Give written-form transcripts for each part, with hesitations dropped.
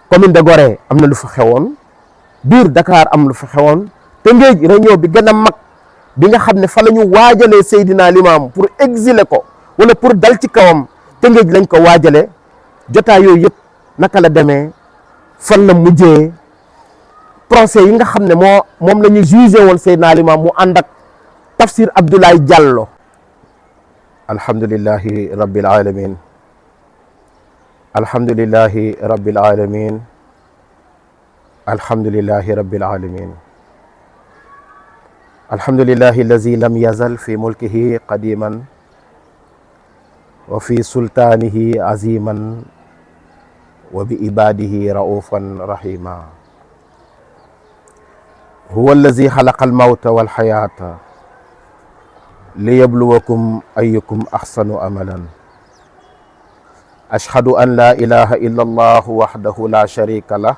commune de Gorée am na lu fa xewoon biir Dakar am lu fa xewoon Tëngéej réunion bi gën a mag bi nga xam ne fa la ñu waajalee Seydina Limaamu pour exiler ko wala pour dal ci kawam Tëngéej lañ ko waajale jotaay yooyu yëpp naka la demee fan la mujjee procès yi nga xam ne moom la ñu jugé woon Seydina Limaamu mu ànd ak Tafsir Abdoulaye Diallo. alhamdulillahi rabbil alamin alhamdulillahi rabbil alamin alhamdulillahi rabbil alamin alhamdulillahi allazi lam yazal fi mulkihi qadiman wa fi sultanihi aziman wa bi ibadihi raufan rahima huwa allazi xalaqa almawta walxayata liyabluwakum ayyukum ahsanu amalan ashhadu an la ilaha illa allah wahdahu la sharika lah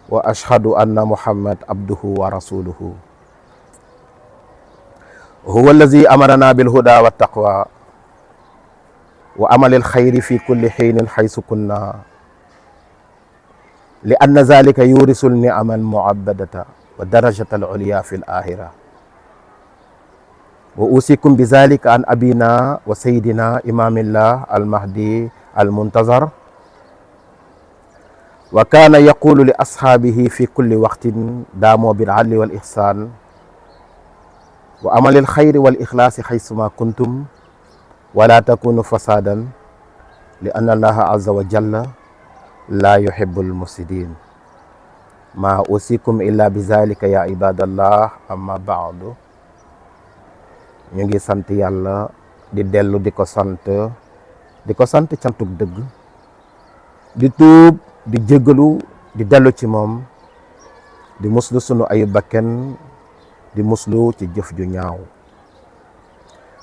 wa ashhadu anna muhammad abduhu wa rasuluhu huwa allazi amarana bilhuda wattaqwa wa amalil xayri fi kulli xiinin xaysu kunna li anna zalika yurisul ni'aman mu'abbadata wa darajata al ulya fi al axira wa usikum bi zalika an abina wa sayidina imamillah al mahdi al muntazar wa kana yaqulu li ashabihi fi kulli waqtin daamu bil adli wal ihsan wa amalil xayri wal ixlaasi xaysuma kuntum wala takunu fasadan li anna allaha azza wa jalla la yuhibbul mufsidin ma usikum illa bi zalika ya ibadallah amma baadu ñu ngi sant yàlla di dellu di ko sant cantuk dëgg di tuub di jéggalu di dellu ci moom di muslu sunu ayu bakken di muslu ci jëf ju ñaaw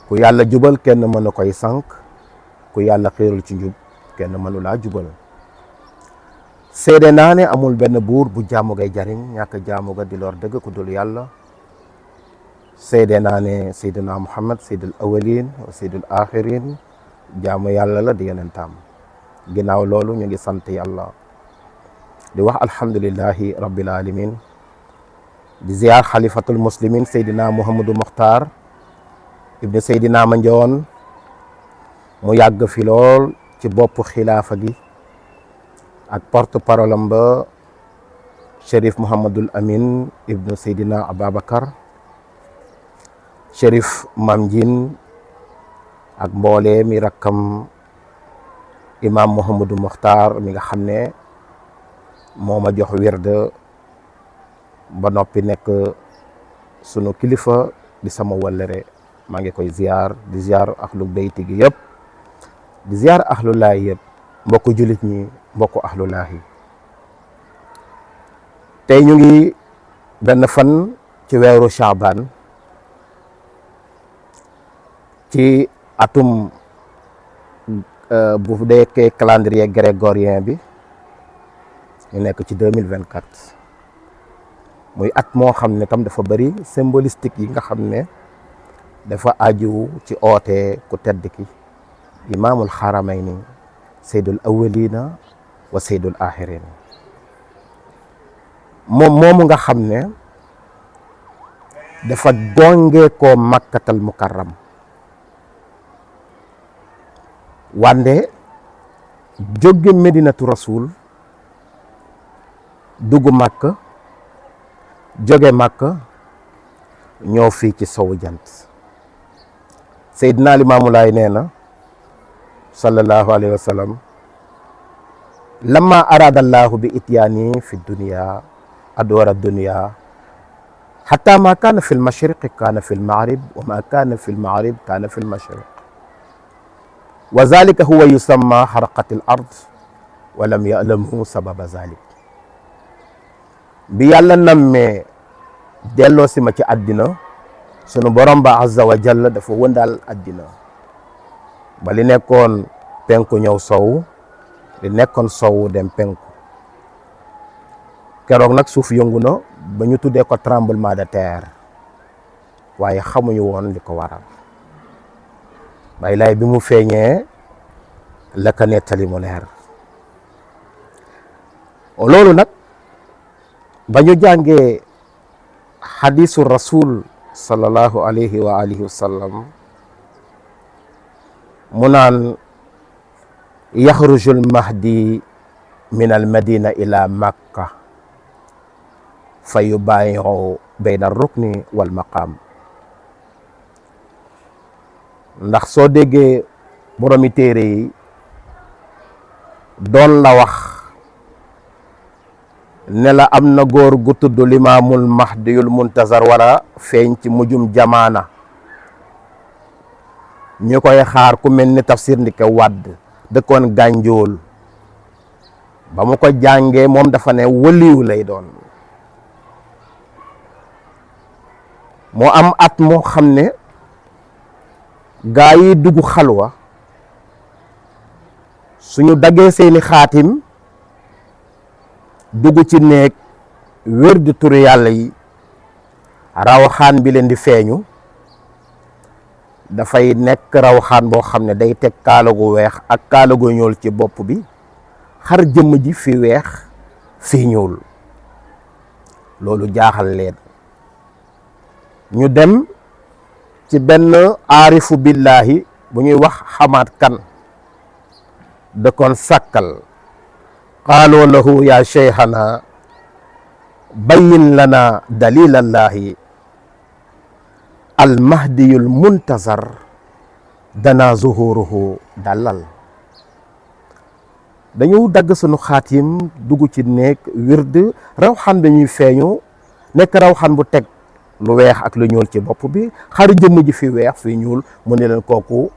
ku yàlla jubal kenn mënu koy sànq ku yàlla xiirul ci njub kenn mënu laa jubal seede naa ne amul benn buur bu jaamu gay jariñ ñàkk jaamu ga di lor dëgg ku dul yàlla seede naa ne seydina muhammad seydul awalin wa seydul axirin jaamu yàlla la di yonentam ginnaaw loolu ñu ngi sant yàlla di wax alhamdulillahi rabbil alamin di ziyaar xalifatul muslimin seydina muhammadu muxtaar ibnu seydina mandione mu yàgg fi lool ci bopp xilaafa gi ak porte parole am ba Cherif Mouhamadul Amin ibnu seydina Ababacar Cherif Mam Diine ak mboole mi rakkam imam Mouhamadou Mokhtar mi nga xam ne moo ma jox wird ba noppi nekk sunu kilifa di sama wallere maa ngi koy ziar di ziar ahlu bayti gi yëpp di ziar ahlu laay yëpp mbokku julit ñi mbokku ahlu laahi tey ñu ngi benn fan ci weeru Shaaban ci atum bu deekee calendrier grégorien bi ñu nekk ci 2024 muy at moo xam ne tam dafa bëri symbolistique yi nga xam ne dafa aju ci oote ku tedd ki imaamul xaramayni seydul awalina wa seydul axirin moom moomu nga xam ne dafa gongee koo makkatal mukarram wande jóge medinatu rasul dugg Makka jóge Makka ñëw fii ci sowu jant Seydina Limaamu Laay nee na sallallahu alayhi wa sallam lamma arada allahu bi ityaani fi dunya adwara dunya hatta ma kaana fi lmashriqi kaana fi lmagrib wa ma kaana fi lmagrib kaana fi lmashriq wa zalika huwa yusamma xaraqat al ard wa lam ya'lamu sababa zalik bi yàlla nammee delloo si ma ci àddina sunu borom ba azza wa jalla dafa wëndaal àddina ba li nekkoon penku ñëw sow li nekkoon sow dem penku keroog nag suuf yëngu na ba ñu tuddee ko tremblement de terre waaye xamuñu woon li ko waral bay lay bi mu feeñee la ka nettali mu leer loolu nag ba ñu jàngee xadisu rasul sallallahu alayhi wa alihi wa sallam mu naan yaxruju almahdi min almadina ila makka fa yubayiu bayna arrukni wal maqam. ndax soo déggee boromi téere yi doon la wax ne la am na góor gu tudd limaamul mahdiyul muntazar wara feeñ ci mujjum jamaana, ñu koy xaar ku mel ni tafsir ndike wadd dëkkoon gànjool. ba mu ko jàngee moom dafa ne waliyu lay doon. moo am at moo xam ne gaa yi dugg xalwa suñu daggee seeni xaatim dugg ci néeg wér di turu yàlla yi, rawxaan bi leen di feeñu dafay nekk rawxaan boo xam ne day teg kaala gu weex ak kaala gu ñuul ci bopp bi, xar jëmm ji fi weex fi ñuul. loolu jaaxal leen ñu dem ci benn aarifu billahi bu ñuy wax xamaat kan dëkkoon sàkkal. qaaloo lahu ya cheikhana bayin lana dalilallahi almahdiyul muntazar dana zuhuruhu dalal. dañu dagg sunu xaatim dugg ci néeg wird rawxaan bi ñuy feeñu nekk rawxaan bu teg lu weex ak lu ñuul ci bopp bi, xar jëmm ji fi weex fi ñuul. mu ne leen kooku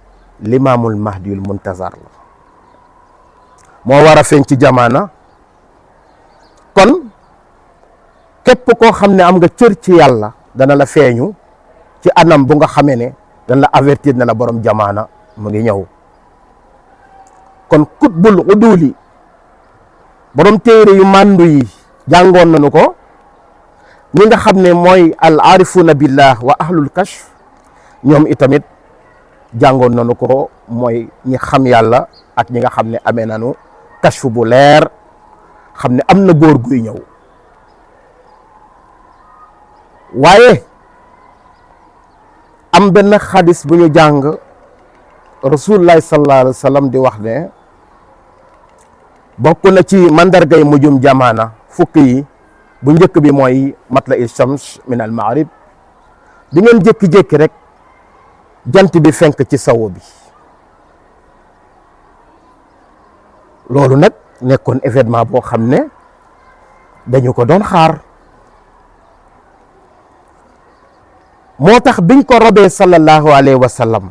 limaamul mahdiyul muntazar la, moo war a feeñ ci jamaana. kon képp koo xam ne am nga cër ci yàlla dana la feeñu ci anam bu nga xamee ne dana la avertir ne la borom jamaana mu ngi ñëw. kon kutbul uduli borom téere yu màndu yi jàngoon nañu ko, ñi nga xam ne mooy al arifuna billah wa ahlul kashf ñoom itamit jàngoon nañu ko, mooy ñi xam yàlla ak ñi nga xam ne amee nañu kashf bu leer, xam ne am na góor guy ñëw. waaye am benn xadis bu ñu jàng rasulullahi sallallahu alayhi wa sallam di wax ne bokk na ci mandargay mujjum jamaana fukk yi, bu njëkk bi mooy matla il shams min al maghrib, di ngeen jékki-jékki rek jant bi fenk ci sawo bi. loolu nag nekkoon événement boo xam ne dañu ko doon xaar. moo tax biñ ko robee sallallahu alayhi wa sallam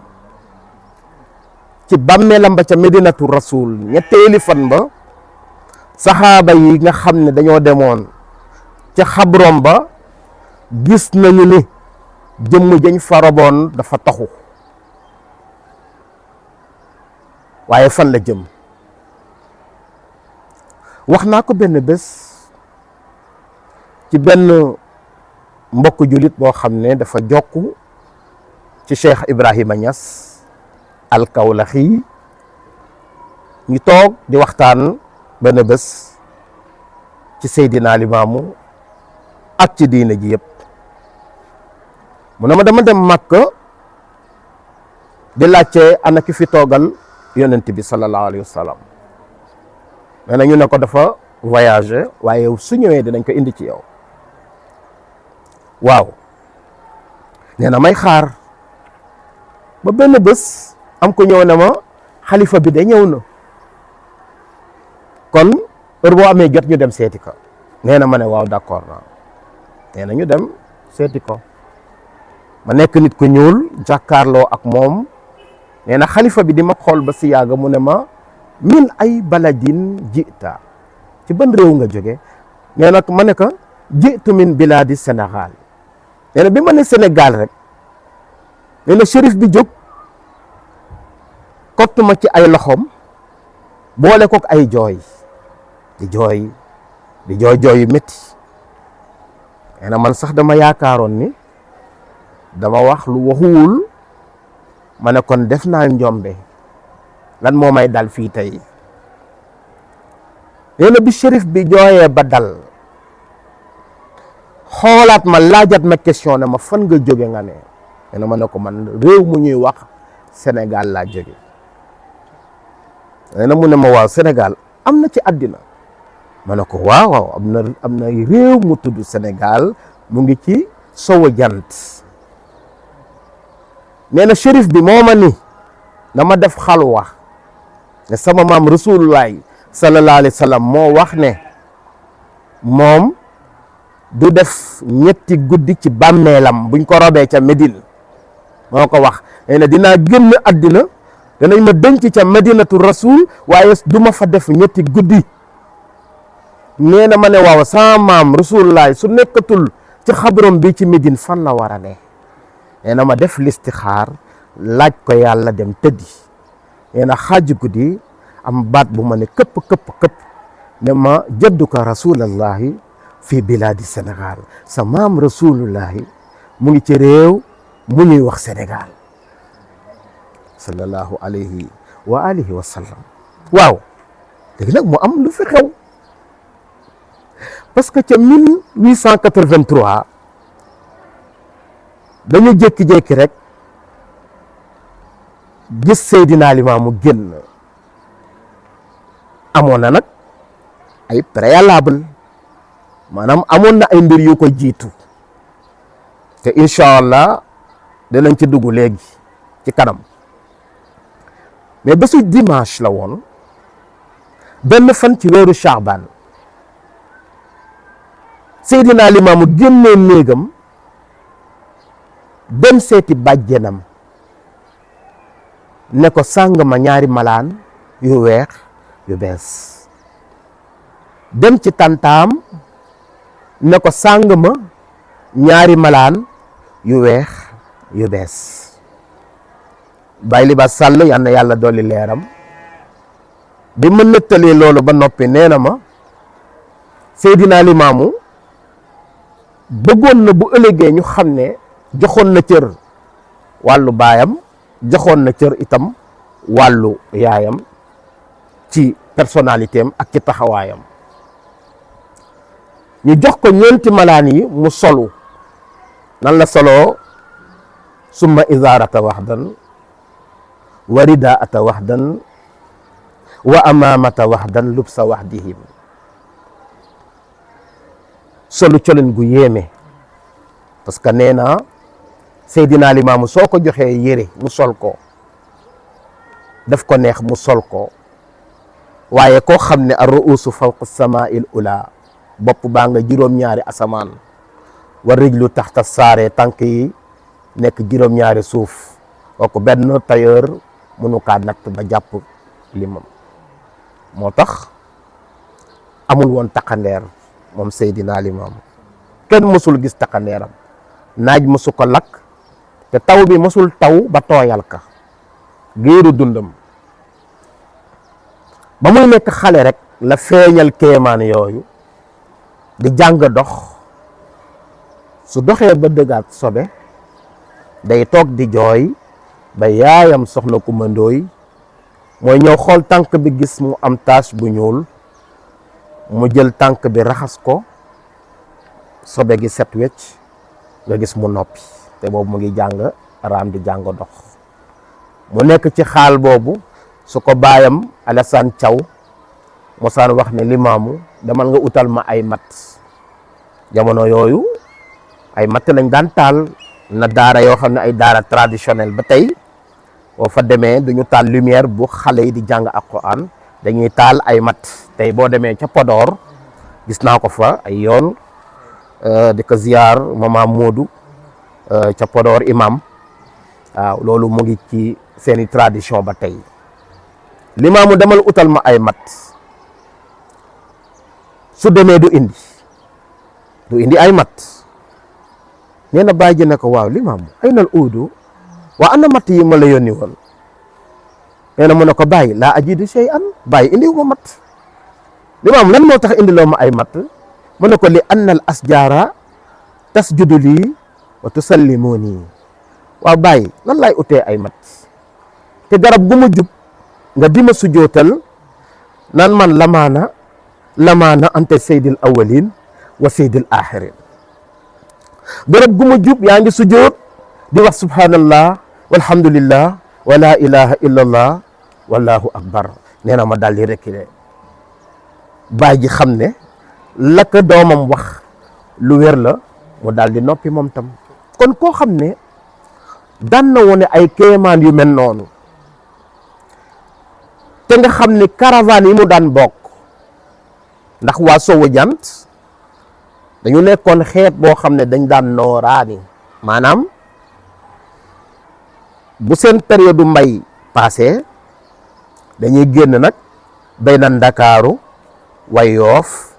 ci bàmmeelam ba ca medinatu rasul ñetteeli fan ba, saxaaba yi nga xam ne dañoo demoon ca xabrom ba gis nañu ni jëmm jañ fa roboon dafa taxu. waaye fan la jëm? wax naa ko benn bés ci benn mbokk julit boo xam ne dafa jokku ci Cheikh Ibrahima Niass al-Kawlaxi. ñu toog di waxtaan benn bés ci Seydina Limaamu ak ci diina ji yëpp. mu ne ma dama dem Makka di laajte ana ki fi toogal yonent bi sallallahu alayhi wa sallam. nee na ñu ne ko dafa voyagé, waaye su ñëwee dinañ ko indi ci yow. waaw nee na may xaar ba benn bés am ko ñëw ne ma xalifa bi de ñëw na, kon heure boo amee jot ñu dem seeti ko. nee na ma ne waaw d'accord naa. nee na ñu dem seeti ko. ma nekk nit ku ñuul jàkkaarloo ak moom. nee na xalifa bi di ma xool ba si yàgg mu ne ma min ay baladin jita, ci ban réew nga jóge? nee na ma ne ko jitu min biladi Sénégal. nee na bi ma ne Sénégal rek, nee na shérif bi jóg kott ma ci ay loxoom boole kook ay jooy di jooy yu métti. nee na man sax dama yaakaaroon ni dama wax lu waxuwul, ma ne kon def naa njombe, lan moo may dal fii tey. nee na bi shérif bi jooyee ba dal xoolaat ma laajat ma question ne ma fan nga jóge nga ne nee na ma ne ko man réew mu ñuy wax Sénégal laa jóge nee na mu ne ma waaw Sénégal am na ci àddina ma ne ko waaw am na réew mu tudd Sénégal mu ngi ci sowu jant nee na shérif bi moo ma ni na ma def xalwa ne sama maam rasulullahi sallallahu alayhi wa sallam moo wax ne moom du def ñetti guddi ci bàmmeelam buñ ko robee ca Médine moo ko wax nee na dinaa génn àddina danañ ma denc ca Madinatu Rasul waaye du ma fa def ñetti guddi nee na ma ne waaw sama maam rasulullahi su nekkatul ci xabrom bi ci Médine fan la war a ne nee na ma def listixaar laaj ko yàlla dem tëddi nee na xaaju guddi am baat bu ma ne këpp ne ma jadduka rasulallahi fii bilaadi Sénégal sa maam rasulullahi mu ngi ci réew mu ñuy wax Sénégal sallallahu alayhi wa alihi wa sallam waaw léegi nag mu am lu fi xew parce que ca 1883 dañu jékki-jékki rek gis Seydina Limaamu génn amoon na nag ay préalable maanaam amoon na ay mbir yu ko jiitu te incha allah danañ ci dugg léegi ci kanam mais bésu dimanche la woon benn fan ci weeru Chaabaan Seydina Limaamu génnee néegam dem seeti bàjjenam ne ko sàng ma ñaari malaan yu weex yu bees dem ci tantaam ne ko sàng ma ñaari malaan yu weex yu bees Baye Libaas Sall yal na yàlla dolli leeram bi ma nettalee loolu ba noppi nee na ma Seydina Limaamu bëggoon na bu ëllëgee ñu xam ne joxoon na cër wàllu baayam joxoon na cër itam wàllu yaayam ci personnalité am ak ci taxawaayam ñu jox ko ñeenti malaan yi mu solu nan la soloo summa izaarata waxdan wa ridaata waxdan wa amaamata waxdan lubsa waxdihim solu colin gu yéeme parce que nee na Seydina Limaamu soo ko joxee yére mu sol ko daf ko neex mu sol ko waaye koo xam ne ar ruusu fawqa samaa'il ula bopp baa nga juróom-ñaari asamaan wa rijlu taxta saare tànk yi nekk juróom-ñaari suuf kooku benn tailleur mënu kaa natt ba jàpp limam moo tax amul woon takkandeer moom Seydina Limaamu kenn mësul gis takkandeeram naaj mësu ko lakk te taw bi mësul taw ba tooyal ka géeru dundam ba muy nekk xale rek la feeñal kéemaan yooyu di jàng dox su doxee ba dëggaat sobe day toog di jooy ba yaayam soxna Kumba Ndooy mooy ñëw xool tànk bi gis mu am tache bu ñuul mu jël tànk bi raxas ko sobe gi set wecc nga gis mu noppi te boobu mu ngi jàng raam di jàng dox mu nekk ci xaal boobu su ko baayam Alassane Thiaw mosaan wax ne Limaamu demal nga utal ma ay mat jamono yooyu ay mat lañ daan taal na daara yoo xam ne ay daara traditionnel ba tey boo fa demee duñu taal lumière bu xale yi di jàng Alxuraan dañuy taal ay mat tey boo demee ca Podor gis naa ko fa ay yoon di ko ziyaar mama Moodu ca Podor imam waaw loolu mu ngi ci seeni tradition ba tey Limaamu demal utal ma ay mat su demee du indi ay mat nee na bàyyi ne ko waaw Limaamu ay nal uudu waa ana mat yi ma la yónni woon nee na mu ne ko bàyyi laa ajidu shay'an bàyyi indiwu ma mat Limaamu lan moo tax indi loo ma ay mat mu ne ko li anna al asjaara tasjudu lii wa tusallimuni waaw bàyyi lan laay utee ay mat te garab gu ma jub nga di ma sujootal naan man lamaana lamaana anta sayyidil awwalin wa sayyidil axirin. bërëb gu ma jub yaa ngi sujjóot di wax subhanallah walhamdulillah wa la ilaha illallah wallahu akbar. nee na ma daal di reculer baay ji xam ne la ko doomam wax lu wér la, mu daal di noppi moom tam. kon koo xam ne daan na wone ay kéemaan yu mel noonu, te nga xam ne caravane yi mu daan bokk, ndax waa sowu jant dañu nekkoon xeet boo xam ne dañ daan nooraani, maanaam bu seen période mbay passé dañuy génn nag bay na Ndakaaru wa Yoof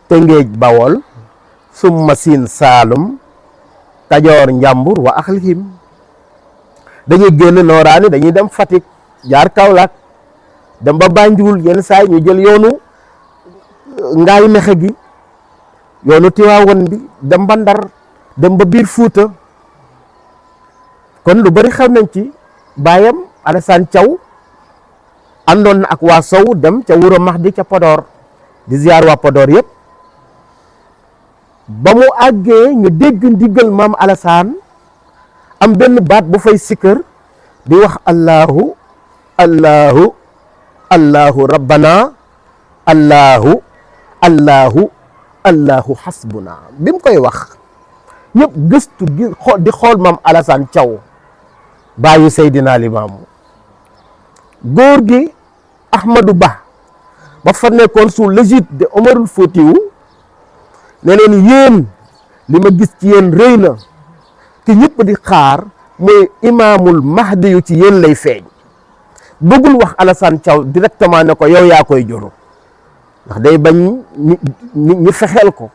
Tëngéej Bawol summa Siin Saalum Kajoor Njàmbur wa axlihim. dañuy génn nooraani, dañuy dem Fatick jaar Kaolack dem ba Banjul, yenn saay ñu jël yoonu Ngaay Mexe gi, yoonu Tiwaawan bi, dem ba Ndar, dem ba biir Fuuta. kon lu bari xam nañ ci. baayam Alassane Thiaw àndoon na ak waa Sow dem ca Wuro Maxdi ca Podor di ziar waa Podor yëpp. ba mu àggee ñu dégg ndigal maam Alassane am benn baat bu fay sikkër di wax allahu allahu allahu rabbana allahu allahu allahu hasbuna. bi mu koy wax ñëpp gëstu di xool maam Alassane Thiaw baayu Seydina Limaamu. góor gi Ahmadou Ba fa nekkoon sous l'égide de Omarul Foutiou ne leen yéen li ma gis ci yéen rëy na, ki ñëpp di xaar mooy imaamul mahdi yu ci yéen lay feeñ. bëggul wax Alassane Thiaw directement ne ko yow yaa koy juru, ndax day bañ ñi fexeel ko.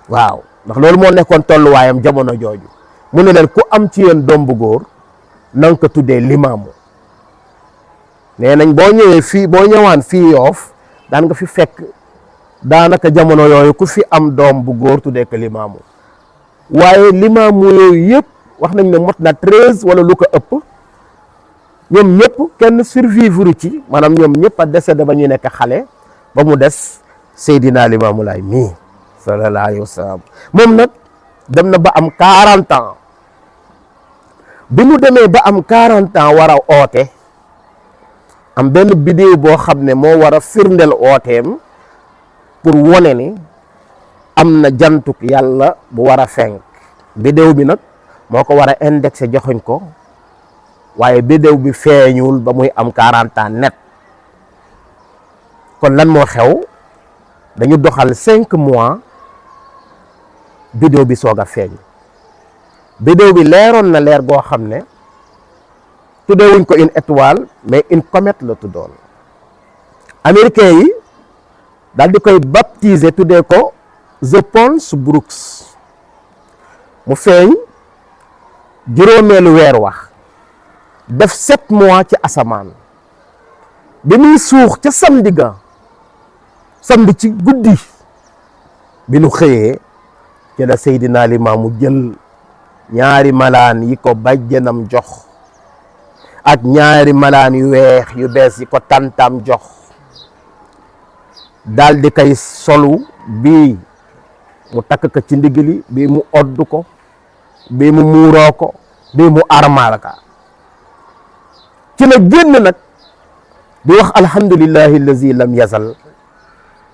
waaw ndax loolu moo nekkoon tolluwaayam jamono jooju. mu ne leen ku am ci yéen doom bu góor na nga ko tuddee Limaamu. nee nañ boo ñëwaan fii Yoof daan nga fi fekk daanaka jamono yooyu ku fi am doom bu góor tuddee ko Limaamu. waaye Limaamu yooyu yëpp wax nañ ne mot na 13 wala lu ko ëpp. ñoom ñëpp kenn survivre ci, maanaam ñoom ñëpp a décédé ba ñu nekk xale, ba mu des Seydina Limaamu Laay mii sallallahu alayhi wa sallam. moom nag dem na ba am 40 ans. bi mu demee ba am 40 ans war a oote, am benn bidéew boo xam ne moo war a firndeel ooteem pour wone ni am na jantuk yàlla bu war a fenk. bidéew bi nag moo ko war a indexé joxuñ ko, waaye bidéew bi feeñul ba muy am 40 ans net. kon lan moo xew? dañu doxal 5 mois bidéew bi soog a feeñ. bidéew bi leeroon na leer goo xam ne tuddewuñ ko une étoile mais une comète la tuddoon. américain yi daal di koy baptiser tuddee ko The Pons Brooks. mu feeñ juróomeelu weer wax def 7 mois ci asamaan. bi muy suux ca samedi ci guddi bi nu xëyee ci la Seydina Limaamu jël ñaari malaan yi ko bàjjenam jox ak ñaari malaan yu weex yu bees yi ko tantam jox, daal di koy solu, bii mu takk ko ci ndigli, bii mu oddu ko, bii mu muuroo ko, bii mu armaal ka. ci la génn nag di wax alhamdulillahi allazi lam yazal,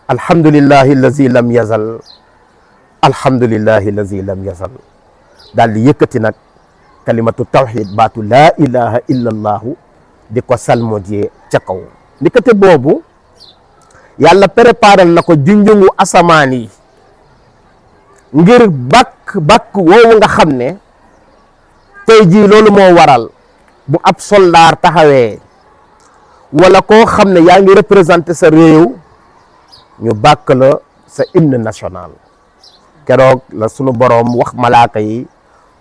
alhamdulillahi allazi lam yazal, alhamdulillahi allazi lam yazal. daal di yëkkati nag kalimatu tawxid, baatu laa ilaha illa allahu, di ko salmodie ca kaw. ndikate boobu yàlla préparal na ko junjungu asamaan yi ngir bàkk woowu nga xam ne tey jii loolu moo waral bu ab soldaar taxawee wala koo xam ne yaa ngi représenté sa réew ñu bàkk la sa hymne national. keroog la sunu boroom wax malaaka yi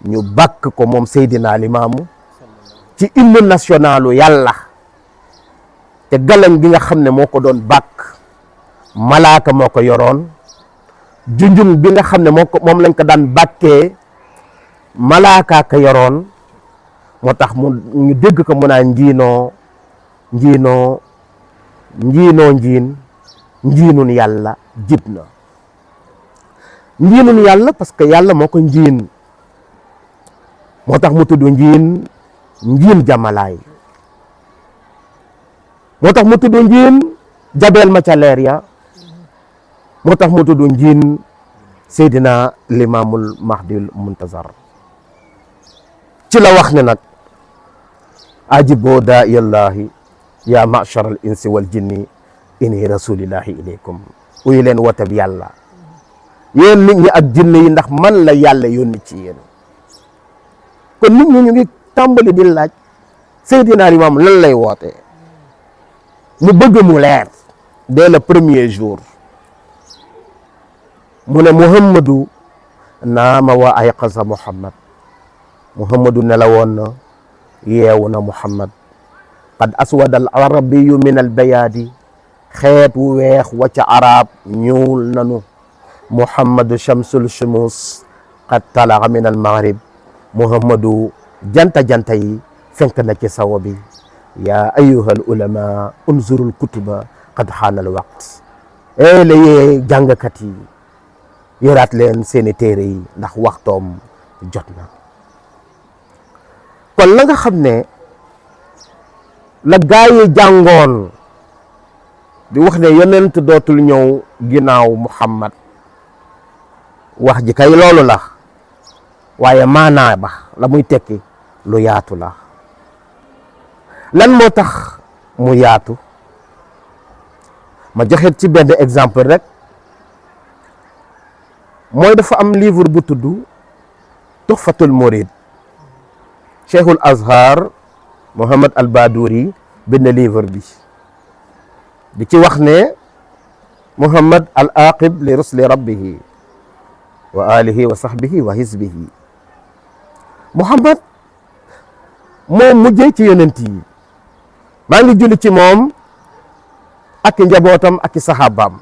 ñu bàkk ko moom Seydina Limaamu ci hymne nationalu yàlla. te galan gi nga xam ne moo ko doon bàkk malaaka moo ko yoroon. junjung bi nga xam ne moom lañ ko daan bàkkee malaaka ka yoroon. moo tax ñu dégg ko mu naan njiinoo njiinoo njiinoo njiin njiinun yàlla jib na. njiinun yàlla parce que yàlla moo ko njiin, moo tax mu tudd njiin jamalaay, moo tax mu tudd njiin jabeel ma ca leer ya, moo tax mu tudd njiin Seydina Limaamul Mahdil Muntazar. ci la wax ne nag ajiboo daa illahi ya ma'shar al insi wal jinni inni rasulillahi ilaykum. uyu leen woote bi yàlla yéen nit ñi ak jinne yi ndax man la yàlla yónni ci yéen. kon nit ñi ñu ngi tàmbali di laaj Seydina Limaam lan lay woote, mu bëgg mu leer dès le premier jour. mu ne Muhammadu naama wa ayqaza Muhammad, Muhammadu nelawoon na yeewu na Muhammad. qad aswada al arabiyu min al bayaadi, xeet wu weex wa ca arab ñuul nanu. Muhammadu shamsul shumus qad talaxa min al maghrib, Muhammadu janta yi fenk na ci sawo bi. yaa ayyuha al ulama unzurul kutuba qad xaana al waqt. la yee jàngkat yi yëraat leen seeni téere yi ndax waxtoom jot na. kon la nga xam ne la gaa yi jàngoon di wax ne yonent dootul ñëw ginnaaw Muhammad, wax ji kay loolu la, waaye maanaa ba la muy tekki lu yaatu la. lan moo tax mu yaatu? ma joxe ci benn exemple rek, mooy dafa am livre bu tudd Tuhfatul Murid. Cheikhul Azhar Mohammad al Badouri bind livre bi di ci wax ne Muhammad al aqib li rusli rabbihi wa alihi wa sahbihi wa hizbihi. Muhammad moom mujjee ci yonent yi, maa ngi julli ci moom ak njabootam ak sahabaam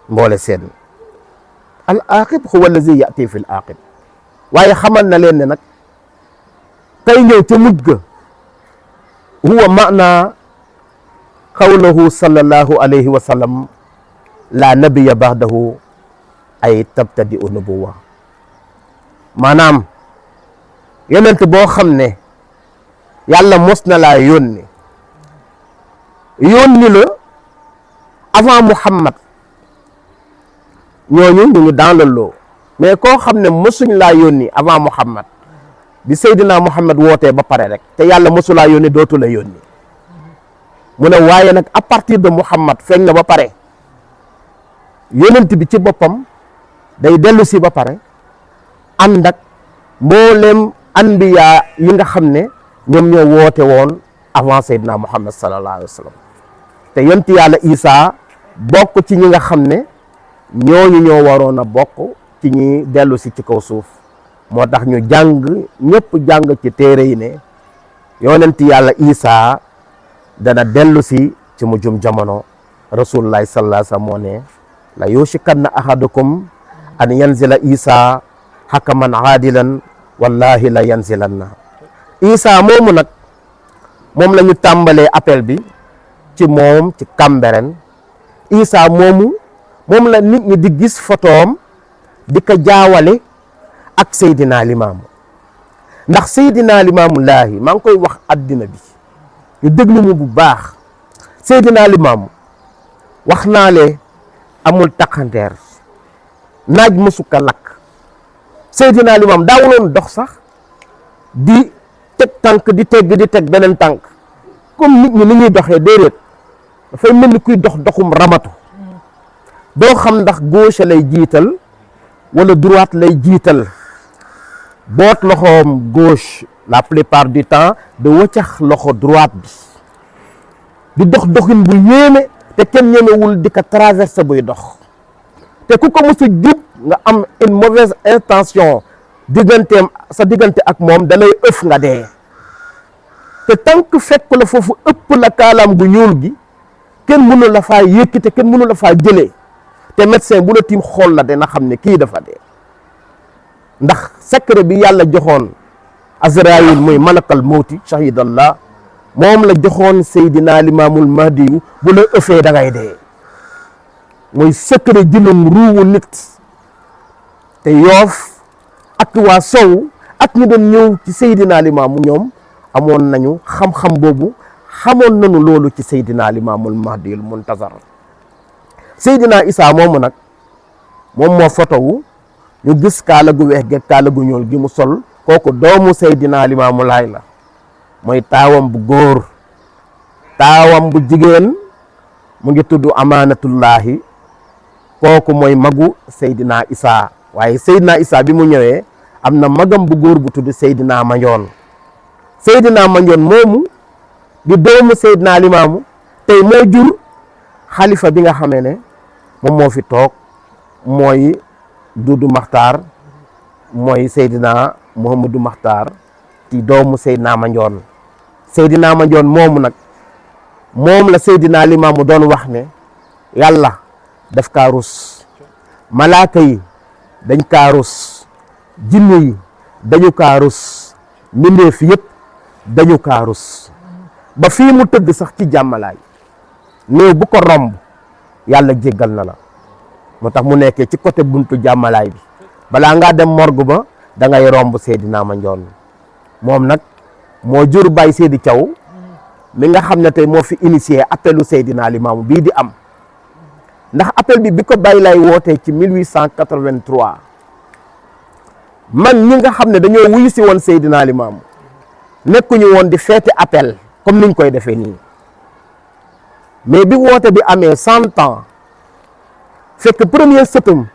mboole seen. al aqib huwa allazi yati fi l aqib, waaye xamal na leen ne nag kay ñëw ca mujj ga huwa maana qawluhu sallallahu alayhi wa sallam la nabiya ba'dahu ay tabtadi u nubuwa. maanaam yonent boo xam ne yàlla mos na laa yónni la avant Muhammad, ñooñu ñu ngi dans le lot. mais koo xam ne mosuñ laa yónni avant Muhammad, bi Seydina Muhammad wootee ba pare rek te yàlla mosulaa yónni dootu la yónni. mu ne waaye nag à partir de Muhammad feeñ na ba pare, yonent bi ci boppam day dellu si ba pare ànd ak mboolem anbiya yi nga xam ne ñoom ñoo woote woon avant Seydina Muhammad sallallahu alayhi wa sallam. te yonent yàlla Isa bokk ci ñi nga xam ne ñooñu ñoo waroon a bokk ci ñi dellu si ci kaw suuf. moo tax ñu jàng ñëpp jàng ci téere yi ne yonent yàlla Isa dana dellu si ci mujjum jamono. rasulullahi sallallahu alayhi wa sallam moo ne la yushikanna ahadukum an yanzila Isa hakaman aadilan wallahi la yanzilanna. Isa moomu nag moom la ñu tàmbalee appel bi ci moom ci Cambérène. Isa moomu moom la nit ñi di gis photoom di ko jaawale ak Seydina Limaamu, ndax Seydina Limaamu laahi maa ngi koy wax addina bi ñu déglu mu bu baax. Seydina Limaamu wax naa le amul takkandeer, naaj mësuka lakk. Seydina Limaamu daawuloon dox sax di teg tànk di teg beneen tànk comme nit ñi ni ñuy doxee, déedéet dafay mel ni kuy dox doxum ramatu. doo xam ndax gauche lay jiital wala droite lay jiital. boot loxoom gauche la plupart du temps de wëccax loxo droite bi di dox doxin bu yéeme te kenn ñemewul di ko traverser buy dox. te ku ko mos a jub nga am une mauvaise intention sa diggante ak moom da lay ëf nga dee. te tant que fekk la foofu ëpp la kaalaam gu ñuul gi kenn mënu la faa yëkki te kenn mënu la faa jëlee. te médecin bu la tiim xool la dina xam ne kii dafa dee. ndax secret bi yàlla joxoon Azraïl muy malakal mawti shahidallah moom la joxoon Seydina Limaamul Mahdi bu la ëffee da ngay dee. mooy secret jëlum ruuwu nit te Yoof ak waa Sow ak ñu doon ñëw ci Seydina Limaamu ñoom amoon nañu xam-xam boobu xamoon nañu loolu ci Seydina Limaamul Mahdiyul Muntazar Seydina Isa moomu nag moom moo fotowu ñu gis kaala gu weex ge kaala gu ñuul gi mu sol kooku doomu Seydina Limaamu Laay la mooy taawam bu góor taawam bu jigéen mu ngi tudd Amaanatullaahi kooku mooy magu Seydina Isa waaye Seydina Isa bi mu ñëwee am na magam bu góor bu tudd Seydina Mandione Seydina Mandione moomu di doomu Seydina Limaamu tey moo jur xalifa bi nga xamee ne moom moo fi toog mooy Duudu Maxtaar mooy Seydina Muhammadu Maxtaar ci doomu Seydina Mandione Seydina Mandione moomu nag moom la Seydina Limaamu doon wax ne yàlla daf kaa rus malaaka yi dañ kaa rus jinne yi dañu kaa rus mbindeef yëpp dañu kaa rus ba fii mu tëdd sax ci jàmmalaay néew bu ko romb yàlla jéggal na la moo tax mu nekkee ci côté buntu jàmmalaay bi balaa ngaa dem morgue ba da ngay romb Seydina Mandione moom nag moo jur Baye Seydi Thiaw mi nga xam ne tey moo fi initié appelu Seydina Limaamu bii di am ndax appel bi ko Baye Laye wootee ci 1883 man ñi nga xam ne dañoo wuyu si woon Seydina Limaamu nekkuñu woon di feete appel comme niñ koy defee nii mais bi woote bi amee 100 ans fekk premier sëtum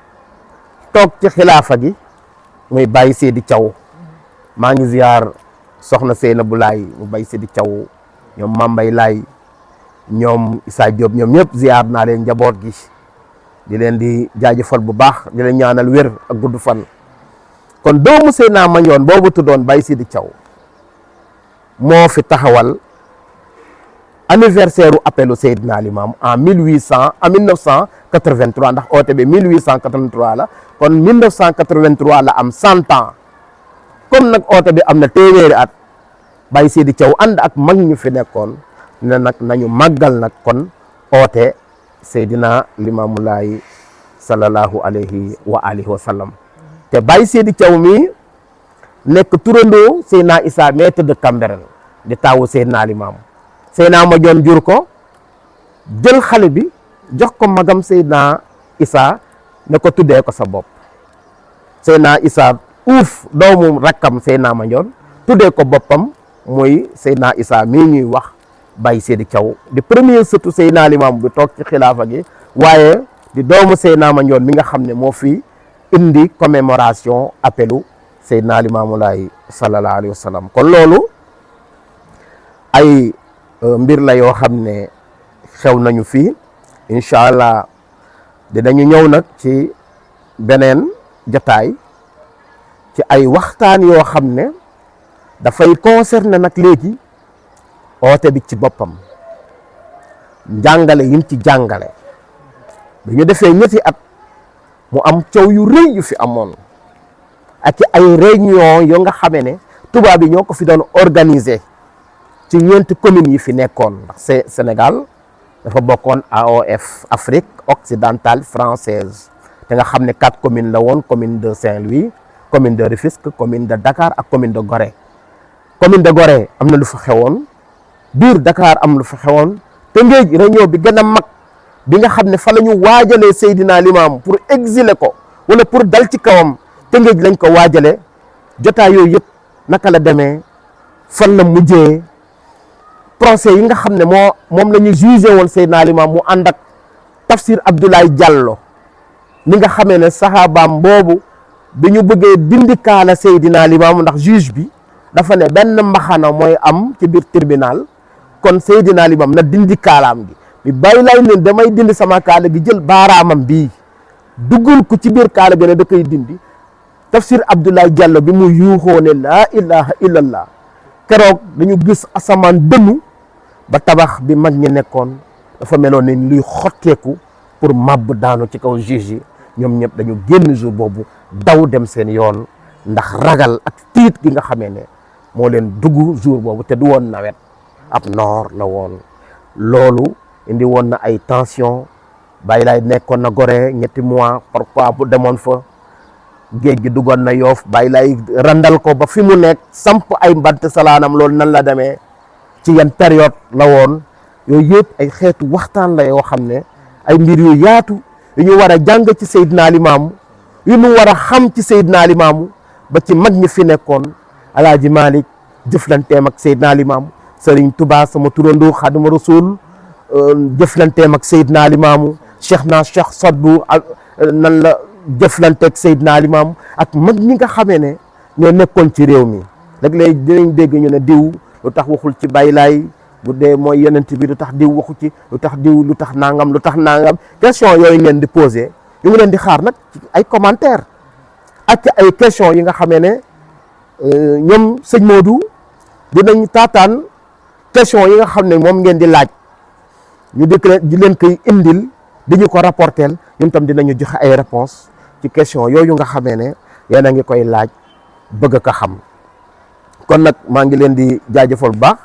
toog ci xilaafa gi muy Baye Seydi Thiaw maa ngi ziar soxna Seynabou Laye mu Baye Seydi Thiaw ñoom Mambay Laye ñoom Issa Diop ñoom ñëpp ziar naa leen njaboot gi di leen di jaajëfal bu baax di leen ñaanal wér ak gudd fan kon doomu Seydina Mandione boobu tuddoon Baye Seydi Thiaw moo fi taxawal anniversaire u appelu Seydina Limaamu en 1983 ndax oote bi 1883 la kon 1983 la am 100 ans comme nag oote bi am na téeméeri at Baye Seydi Thiaw ànd ak mag ñu fi nekkoon ne nag nañu màggal nag kon oote Seydina Limaamu Laay sallallahu alayhi wa alihi wa sallam te Baye Seydi Thiaw mi nekk turandoo Seydina Isa mee tëdd Cambérène di taawu Seydina Limaamu Seydina Mandione jur ko jël xale bi jox ko magam Seydina Isa ne ko tuddee ko sa bopp Seydina Isa uuf doomu rakkam Seydina Mandione tuddee ko boppam mooy Seydina Isa mii ñuy wax Baye Seydi Thiaw di premier sëtu Seydina Limaamu bi toog ci xilaafa gi waaye di doomu Seydina Mandione mi nga xam ne moo fi indi commémoration appelu Seydina Limaamu Laay sallallahu alayhi wa sallam kon loolu ay mbir la yoo xam ne xew nañu fii incha allah dinañu ñëw nag ci beneen jotaay ci ay waxtaan yoo xam ne dafay concerner nag léegi oote bi ci boppam njàngale yim ci jàngale bi ñu defee ñetti at mu am coow yu rëy yu fi amoon ak ay réunion yoo nga xamee ne tubaab yi ñoo ko fi doon organiser ci ñeenti communes yi fi nekkoon ndax Sénégal dafa bokkoon AOF Afrique occidentale française te nga xam ne 4 communes la woon commune de Saint-Louis commune de Rufisque commune de Dakar ak commune de Gorée commune de Gorée am na lu fa xewoon biir Dakar am lu fa xewoon te ngéej réunion bi gën a mag bi nga xam ne fa la ñu waajalee Seydina Limaamu pour exiler ko wala pour dal ci kawam te ngéej lañ ko waajale jotaay yooyu yëpp naka la demee fan la mujjee procès yi nga xam ne moom la ñu jugé woon Seydina Limaamu mu ànd ak Tafsir Abdoulaye Diallo mi nga xamee ne saxaabaam boobu bi ñu bëggee dindi kaala Seydina Limaamu ndax juge bi dafa ne benn mbaxana mooy am ci biir tribunal kon Seydina Limaamu na dindi kaalaam gi bi Baye Laye ne damay dindi sama kaala gi jël baaraamam bii duggul ko ci biir kaala gi ne da koy dindi Tafsir Abdoulaye Diallo bi mu yuuxoo ne laa ilaha illallah keroog dañu gis asamaan dënnu ba tabax bi mag ñi nekkoon dafa meloon ne luy xotteeku pour màbb daanu ci kaw juge yi ñoom ñëpp dañu génn jour boobu daw dem seen yoon ndax ragal ak tiit gi nga xamee ne moo leen dugg jour boobu te du woon nawet ab noor la woon loolu indi woon na ay tension Baye Laye nekkoon na Gorée ñetti mois parfois bu demoon fa géej gi duggoon na Yoff Baye Laye randal ko ba fi mu nekk samp ay mbant salaanam loolu nan la demee ci yan période la woon yooyu yëpp ay xeetu waxtaan la yoo xam ne ay mbir yu yaatu yu ñu war a jàng ci Seydina Limaamu yu ñu war a xam ci Seydina Limaamu ba ci mag ñi fi nekkoon Alaaji Malick jëflanteem ak Seydina Limaamu Serigne Touba sama turandoo Xaadimu Rasuul jëflanteem ak Seydina Limaamu Cheikh Sadbu nan la jëflanteeg Seydina Limaamu ak mag ñi nga xamee ne ñoo nekkoon ci réew mi léeg-léeg dinañ dégg ñu ne diw lu tax waxul ci Baye Laye bu dee mooy yonent bi lu tax diw waxu ci lu tax diw lu tax nangam question yooyu ngeen di posé yu ngi leen di xaar nag ci ay commentaire ak ay question yi nga xamee ne ñoom sëñ Modou dinañ taataan question yi nga xam ne moom ngeen di laaj ñu di leen koy indil di ñu ko rapporteel ñun tam dinañu joxe ay réponse ci question yooyu nga xamee ne yéen a ngi koy laaj bëgg ko xam kon nag maa ngi leen di jaajëfal bu baax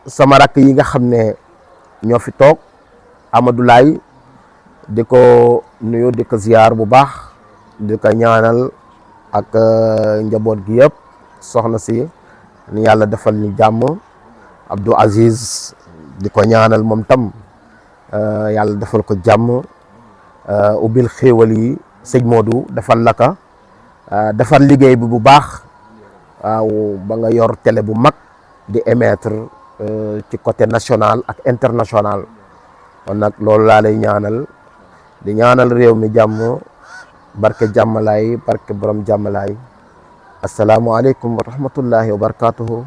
sama rakk yi nga xam ne ñoo fi toog Amadou Laye di ko nuyu di ko ziar bu baax di ko ñaanal ak njaboot gi yëpp soxna si ni yàlla defal ñu jàmm Abdou Aziz di ko ñaanal moom tam yàlla defal ko jàmm ubbil xéewal yi sëñ Modou defal la ka defal liggéey bi bu baax waaw ba nga yor télé bu mag di émettre ci côté national ak international kon nag loolu laa lay ñaanal di ñaanal réew mi jàmm barke jàmmalaay barke borom jàmmalaay asalaamualeykum wa rahmatullahi wa barakatuhu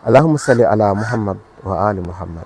allahumma salli ala muhammad wa ali muhammad